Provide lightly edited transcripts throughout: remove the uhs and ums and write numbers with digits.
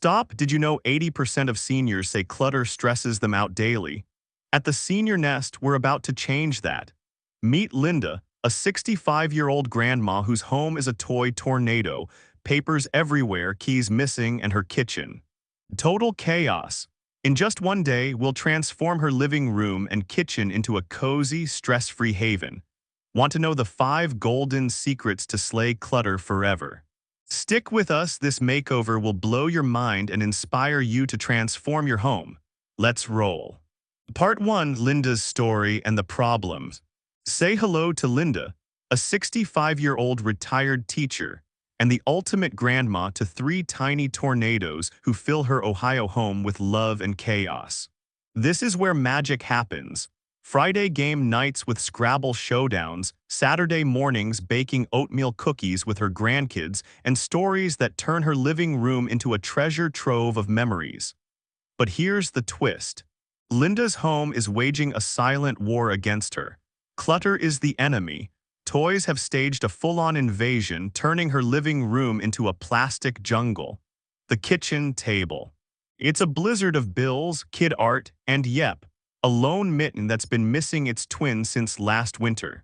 Stop, did you know 80% of seniors say clutter stresses them out daily? At the Senior Nest, we're about to change that. Meet Linda, a 65-year-old grandma whose home is a toy tornado, papers everywhere, keys missing, and her kitchen. Total chaos. In just one day, we'll transform her living room and kitchen into a cozy, stress-free haven. Want to know the 5 golden secrets to slay clutter forever? Stick with us, this makeover will blow your mind and inspire you to transform your home. Let's roll. Part 1, Linda's story and the problems. Say hello to Linda, a 65-year-old retired teacher, and the ultimate grandma to 3 tiny tornadoes who fill her Ohio home with love and chaos. This is where magic happens. Friday game nights with Scrabble showdowns, Saturday mornings baking oatmeal cookies with her grandkids, and stories that turn her living room into a treasure trove of memories. But here's the twist. Linda's home is waging a silent war against her. Clutter is the enemy. Toys have staged a full-on invasion, turning her living room into a plastic jungle. The kitchen table. It's a blizzard of bills, kid art, and yep, a lone mitten that's been missing its twin since last winter.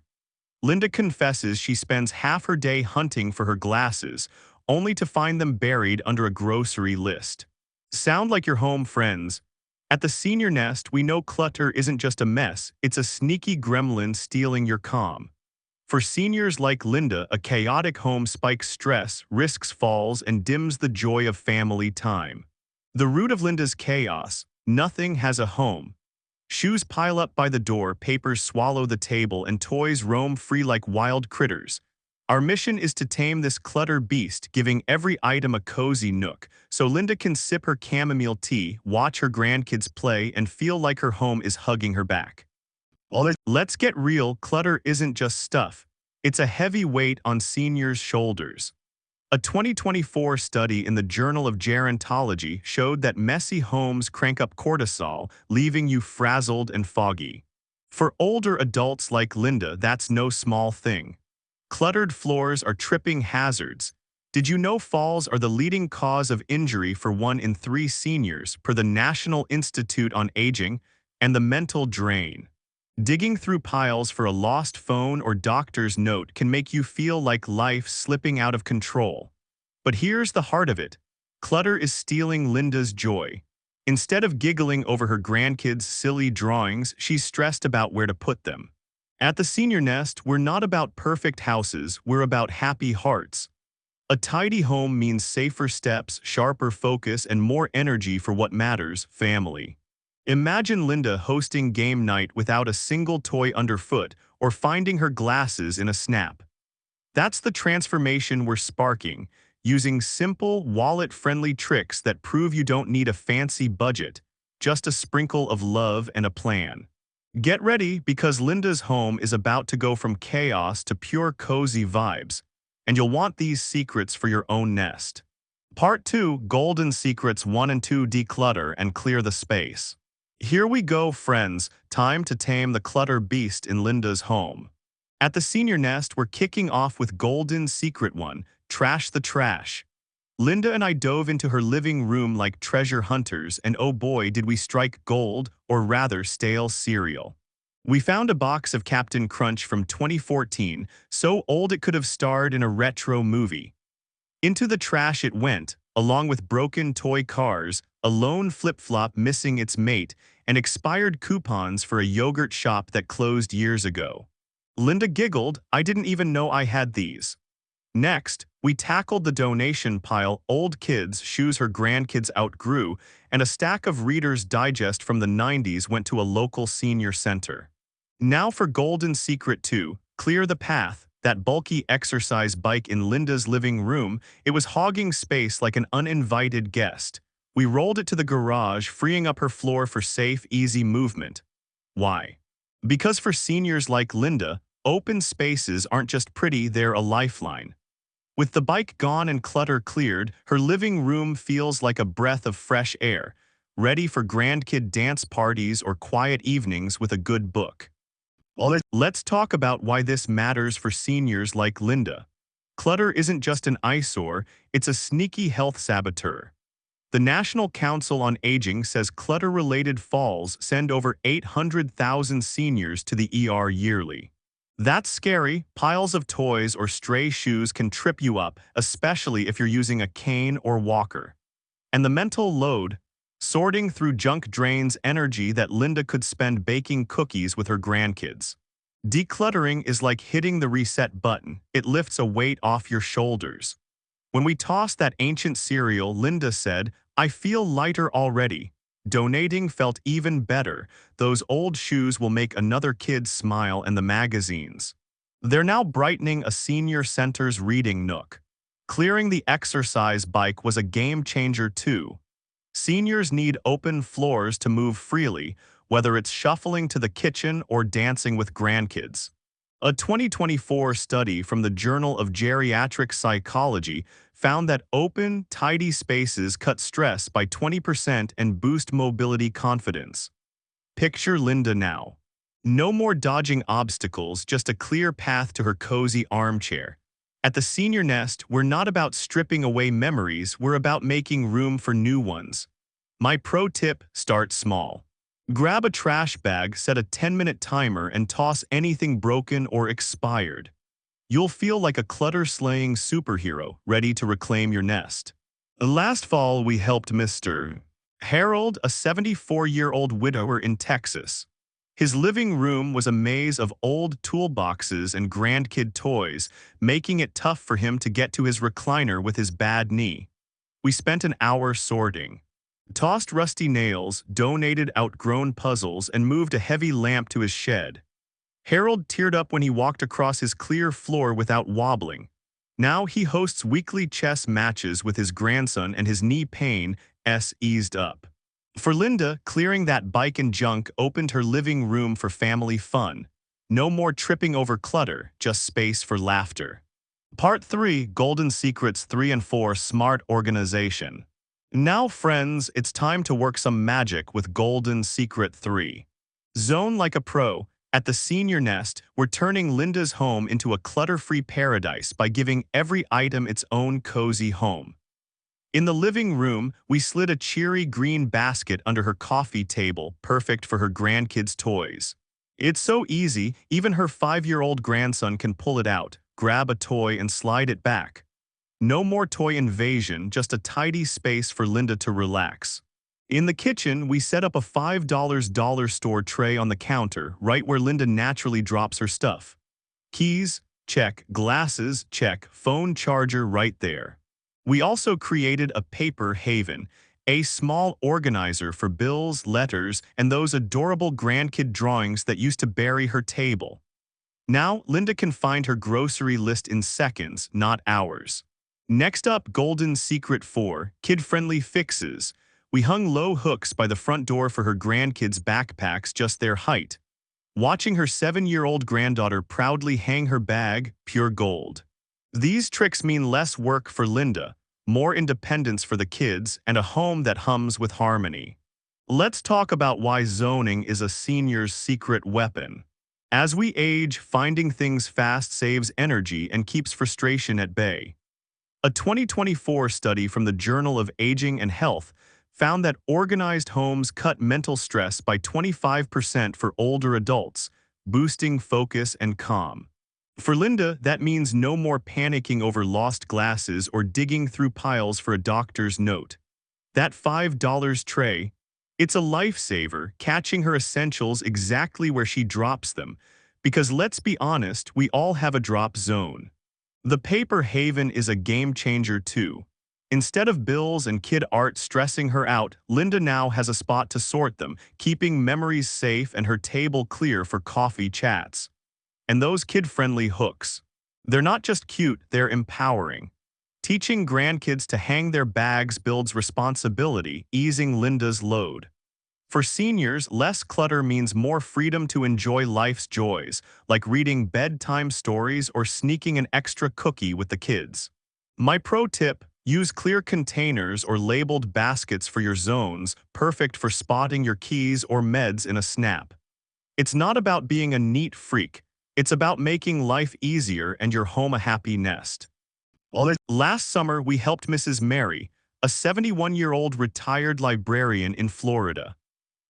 Linda confesses she spends half her day hunting for her glasses, only to find them buried under a grocery list. Sound like your home, friends? At the Senior Nest, we know clutter isn't just a mess, it's a sneaky gremlin stealing your calm. For seniors like Linda, a chaotic home spikes stress, risks falls, and dims the joy of family time. The root of Linda's chaos: nothing has a home. Shoes pile up by the door, papers swallow the table, and toys roam free like wild critters. Our mission is to tame this clutter beast, giving every item a cozy nook, so Linda can sip her chamomile tea, watch her grandkids play, and feel like her home is hugging her back. Let's get real, clutter isn't just stuff. It's a heavy weight on seniors' shoulders. A 2024 study in the Journal of Gerontology showed that messy homes crank up cortisol, leaving you frazzled and foggy. For older adults like Linda, that's no small thing. Cluttered floors are tripping hazards. Did you know falls are the leading cause of injury for 1 in 3 seniors, per the National Institute on Aging? And the mental drain. Digging through piles for a lost phone or doctor's note can make you feel like life's slipping out of control. But here's the heart of it. Clutter is stealing Linda's joy. Instead of giggling over her grandkids' silly drawings, she's stressed about where to put them. At the Senior Nest, we're not about perfect houses, we're about happy hearts. A tidy home means safer steps, sharper focus, and more energy for what matters: family. Imagine Linda hosting game night without a single toy underfoot, or finding her glasses in a snap. That's the transformation we're sparking, using simple, wallet-friendly tricks that prove you don't need a fancy budget, just a sprinkle of love and a plan. Get ready, because Linda's home is about to go from chaos to pure cozy vibes, and you'll want these secrets for your own nest. Part 2, Golden Secrets 1 and 2, Declutter and Clear the Space. Here we go, friends. Time to tame the clutter beast in Linda's home. At the Senior Nest, we're kicking off with Golden Secret 1, Trash the Trash. Linda and I dove into her living room like treasure hunters, and oh boy, did we strike gold, or rather stale cereal. We found a box of Captain Crunch from 2014, so old it could have starred in a retro movie. Into the trash it went, along with broken toy cars, a lone flip-flop missing its mate, and expired coupons for a yogurt shop that closed years ago. Linda giggled, "I didn't even know I had these." Next, we tackled the donation pile, old kids' shoes her grandkids outgrew, and a stack of Reader's Digest from the 90s went to a local senior center. Now for Golden Secret 2, Clear the Path. That bulky exercise bike in Linda's living room, it was hogging space like an uninvited guest. We rolled it to the garage, freeing up her floor for safe, easy movement. Why? Because for seniors like Linda, open spaces aren't just pretty, they're a lifeline. With the bike gone and clutter cleared, her living room feels like a breath of fresh air, ready for grandkid dance parties or quiet evenings with a good book. Let's talk about why this matters for seniors like Linda. Clutter isn't just an eyesore, it's a sneaky health saboteur. The National Council on Aging says clutter-related falls send over 800,000 seniors to the ER yearly. That's scary. Piles of toys or stray shoes can trip you up, especially if you're using a cane or walker. And the mental load, sorting through junk drains energy that Linda could spend baking cookies with her grandkids. Decluttering is like hitting the reset button. It lifts a weight off your shoulders. When we tossed that ancient cereal, Linda said, "I feel lighter already." Donating felt even better. Those old shoes will make another kid smile, and the magazines. They're now brightening a senior center's reading nook. Clearing the exercise bike was a game changer too. Seniors need open floors to move freely, whether it's shuffling to the kitchen or dancing with grandkids. A 2024 study from the Journal of Geriatric Psychology found that open, tidy spaces cut stress by 20% and boost mobility confidence. Picture Linda now. No more dodging obstacles, just a clear path to her cozy armchair. At the Senior Nest, we're not about stripping away memories, we're about making room for new ones. My pro tip: start small. Grab a trash bag, set a 10-minute timer, and toss anything broken or expired. You'll feel like a clutter-slaying superhero, ready to reclaim your nest. Last fall, we helped Mr. Harold, a 74-year-old widower in Texas. His living room was a maze of old toolboxes and grandkid toys, making it tough for him to get to his recliner with his bad knee. We spent an hour sorting. Tossed rusty nails, donated outgrown puzzles, and moved a heavy lamp to his shed. Harold teared up when he walked across his clear floor without wobbling. Now he hosts weekly chess matches with his grandson, and his knee pain eased up. For Linda, clearing that bike and junk opened her living room for family fun. No more tripping over clutter, just space for laughter. Part 3, Golden Secrets 3 and 4, Smart Organization. Now, friends, it's time to work some magic with Golden Secret 3. Zone like a pro. At the Senior Nest, we're turning Linda's home into a clutter-free paradise by giving every item its own cozy home. In the living room, we slid a cheery green basket under her coffee table, perfect for her grandkids' toys. It's so easy, even her 5-year-old grandson can pull it out, grab a toy, and slide it back. No more toy invasion, just a tidy space for Linda to relax. In the kitchen, we set up a $5 dollar store tray on the counter, right where Linda naturally drops her stuff. Keys? Check. Glasses? Check. Phone charger right there. We also created a paper haven, a small organizer for bills, letters, and those adorable grandkid drawings that used to bury her table. Now, Linda can find her grocery list in seconds, not hours. Next up, Golden Secret 4, kid-friendly fixes. We hung low hooks by the front door for her grandkids' backpacks just their height. Watching her 7-year-old granddaughter proudly hang her bag, pure gold. These tricks mean less work for Linda, more independence for the kids, and a home that hums with harmony. Let's talk about why zoning is a senior's secret weapon. As we age, finding things fast saves energy and keeps frustration at bay. A 2024 study from the Journal of Aging and Health found that organized homes cut mental stress by 25% for older adults, boosting focus and calm. For Linda, that means no more panicking over lost glasses or digging through piles for a doctor's note. That $5 tray, it's a lifesaver, catching her essentials exactly where she drops them, because let's be honest, we all have a drop zone. The paper haven is a game changer too. Instead of bills and kid art stressing her out, Linda now has a spot to sort them, keeping memories safe and her table clear for coffee chats. And those kid-friendly hooks. They're not just cute, they're empowering. Teaching grandkids to hang their bags builds responsibility, easing Linda's load. For seniors, less clutter means more freedom to enjoy life's joys, like reading bedtime stories or sneaking an extra cookie with the kids. My pro tip: use clear containers or labeled baskets for your zones, perfect for spotting your keys or meds in a snap. It's not about being a neat freak. It's about making life easier and your home a happy nest. Last summer, we helped Mrs. Mary, a a 71-year-old retired librarian in Florida.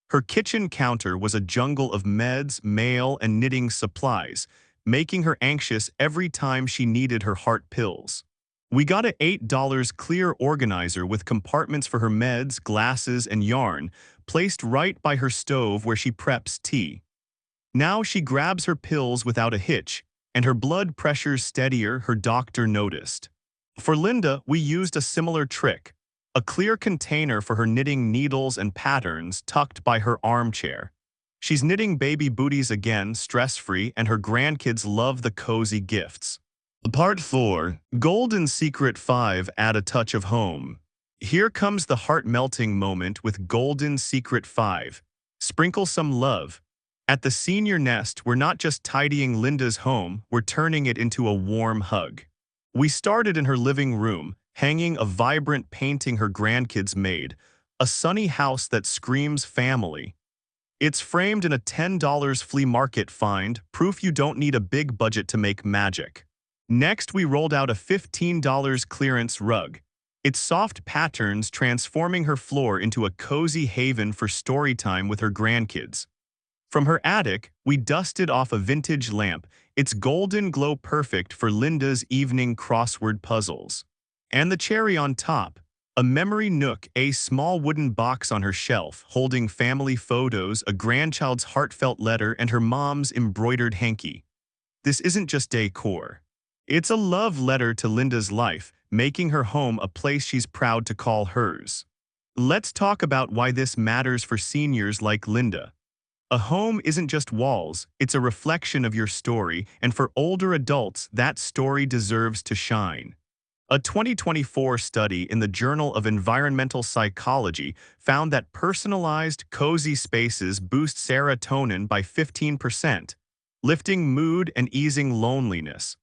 Her kitchen counter was a jungle of meds, mail, and knitting supplies, making her anxious every time she needed her heart pills. We got a $8 clear organizer with compartments for her meds, glasses, and yarn, placed right by her stove where she preps tea. Now she grabs her pills without a hitch, and her blood pressure's steadier, her doctor noticed. For Linda, we used a similar trick, a clear container for her knitting needles and patterns tucked by her armchair. She's knitting baby booties again, stress-free, and her grandkids love the cozy gifts. Part 4. Golden Secret 5. Add a touch of home. Here comes the heart-melting moment with Golden Secret 5. Sprinkle some love. At the Senior Nest, we're not just tidying Linda's home, we're turning it into a warm hug. We started in her living room, hanging a vibrant painting her grandkids made, a sunny house that screams family. It's framed in a $10 flea market find, proof you don't need a big budget to make magic. Next, we rolled out a $15 clearance rug. Its soft patterns transforming her floor into a cozy haven for story time with her grandkids. From her attic, we dusted off a vintage lamp, its golden glow perfect for Linda's evening crossword puzzles. And the cherry on top, a memory nook, a small wooden box on her shelf, holding family photos, a grandchild's heartfelt letter, and her mom's embroidered hanky. This isn't just decor. It's a love letter to Linda's life, making her home a place she's proud to call hers. Let's talk about why this matters for seniors like Linda. A home isn't just walls, it's a reflection of your story, and for older adults, that story deserves to shine. A 2024 study in the Journal of Environmental Psychology found that personalized, cozy spaces boost serotonin by 15%, lifting mood and easing loneliness.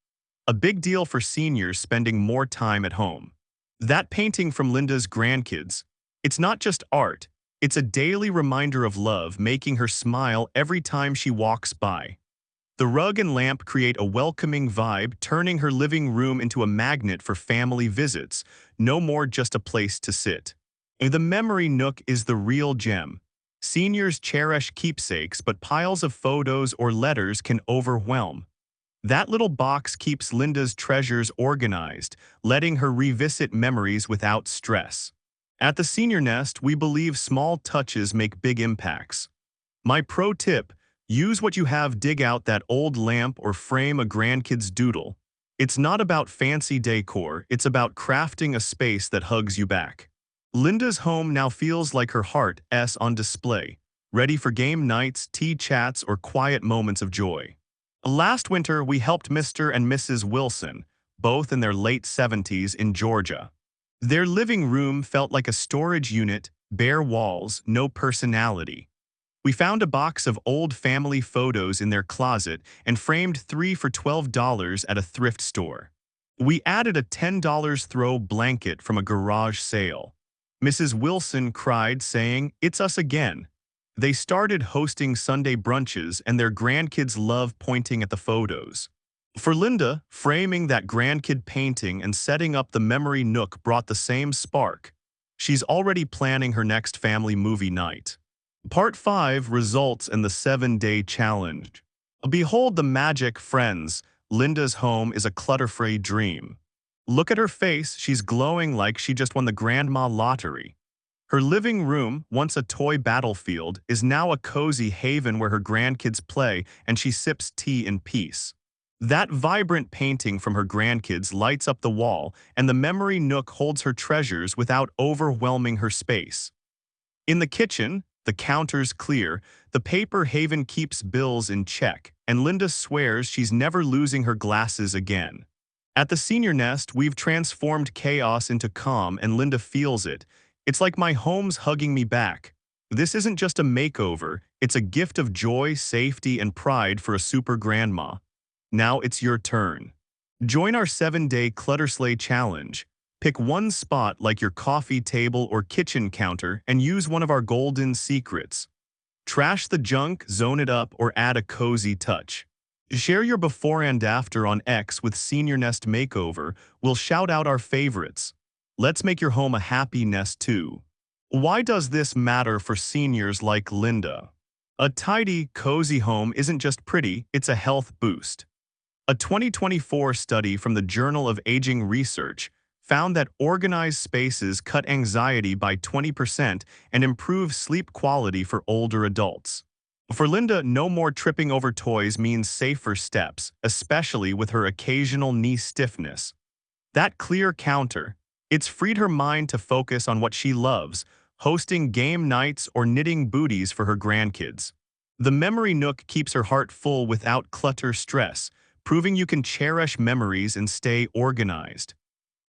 A big deal for seniors spending more time at home. That painting from Linda's grandkids, it's not just art, it's a daily reminder of love, making her smile every time she walks by. The rug and lamp create a welcoming vibe, turning her living room into a magnet for family visits, no more just a place to sit. The memory nook is the real gem. Seniors cherish keepsakes, but piles of photos or letters can overwhelm. That little box keeps Linda's treasures organized, letting her revisit memories without stress. At the Senior Nest, we believe small touches make big impacts. My pro tip: use what you have. Dig out that old lamp or frame a grandkid's doodle. It's not about fancy decor, it's about crafting a space that hugs you back. Linda's home now feels like her heart's on display, ready for game nights, tea chats, or quiet moments of joy. Last winter, we helped Mr. and Mrs. Wilson, both in their late 70s, in Georgia. Their living room felt like a storage unit, bare walls, no personality. We found a box of old family photos in their closet and framed 3 for $12 at a thrift store. We added a $10 throw blanket from a garage sale. Mrs. Wilson cried, saying, "It's us again." They started hosting Sunday brunches, and their grandkids love pointing at the photos. For Linda, framing that grandkid painting and setting up the memory nook brought the same spark. She's already planning her next family movie night. Part 5. Results and the 7-day challenge. Behold the magic, friends. Linda's home is a clutter-free dream. Look at her face, she's glowing like she just won the grandma lottery. Her living room, once a toy battlefield, is now a cozy haven where her grandkids play and she sips tea in peace. That vibrant painting from her grandkids lights up the wall, and the memory nook holds her treasures without overwhelming her space. In the kitchen, the counter's clear, the paper haven keeps bills in check, and Linda swears she's never losing her glasses again. At the Senior Nest, we've transformed chaos into calm, and Linda feels it. It's like my home's hugging me back. This isn't just a makeover, it's a gift of joy, safety, and pride for a super grandma. Now it's your turn. Join our 7-day Clutter-Slay challenge. Pick one spot like your coffee table or kitchen counter and use one of our golden secrets. Trash the junk, zone it up, or add a cozy touch. Share your before and after on X with Senior Nest Makeover. We'll shout out our favorites. Let's make your home a happy nest too. Why does this matter for seniors like Linda? A tidy, cozy home isn't just pretty, it's a health boost. A 2024 study from the Journal of Aging Research found that organized spaces cut anxiety by 20% and improve sleep quality for older adults. For Linda, no more tripping over toys means safer steps, especially with her occasional knee stiffness. That clear counter, it's freed her mind to focus on what she loves, hosting game nights or knitting booties for her grandkids. The memory nook keeps her heart full without clutter stress, proving you can cherish memories and stay organized.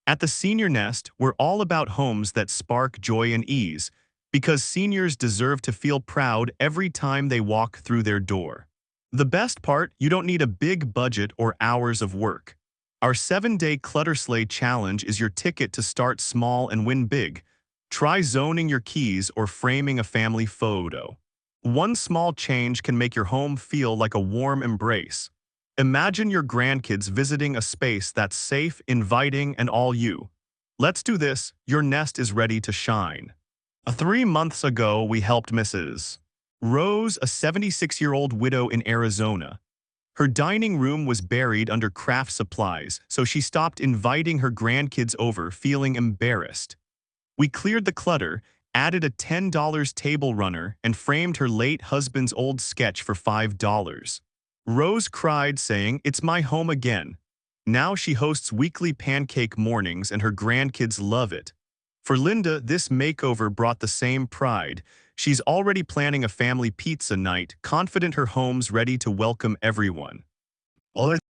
At the Senior Nest, we're all about homes that spark joy and ease, because seniors deserve to feel proud every time they walk through their door. The best part, you don't need a big budget or hours of work. Our 7-day Clutter-Slay challenge is your ticket to start small and win big. Try zoning your keys or framing a family photo. One small change can make your home feel like a warm embrace. Imagine your grandkids visiting a space that's safe, inviting, and all you. Let's do this. Your nest is ready to shine. 3 months ago, we helped Mrs. Rose, a 76-year-old widow in Arizona. Her dining room was buried under craft supplies, so she stopped inviting her grandkids over, feeling embarrassed. We cleared the clutter, added a $10 table runner, and framed her late husband's old sketch for $5. Rose cried, saying, "It's my home again." Now she hosts weekly pancake mornings and her grandkids love it. For Linda, this makeover brought the same pride. She's already planning a family pizza night, confident her home's ready to welcome everyone.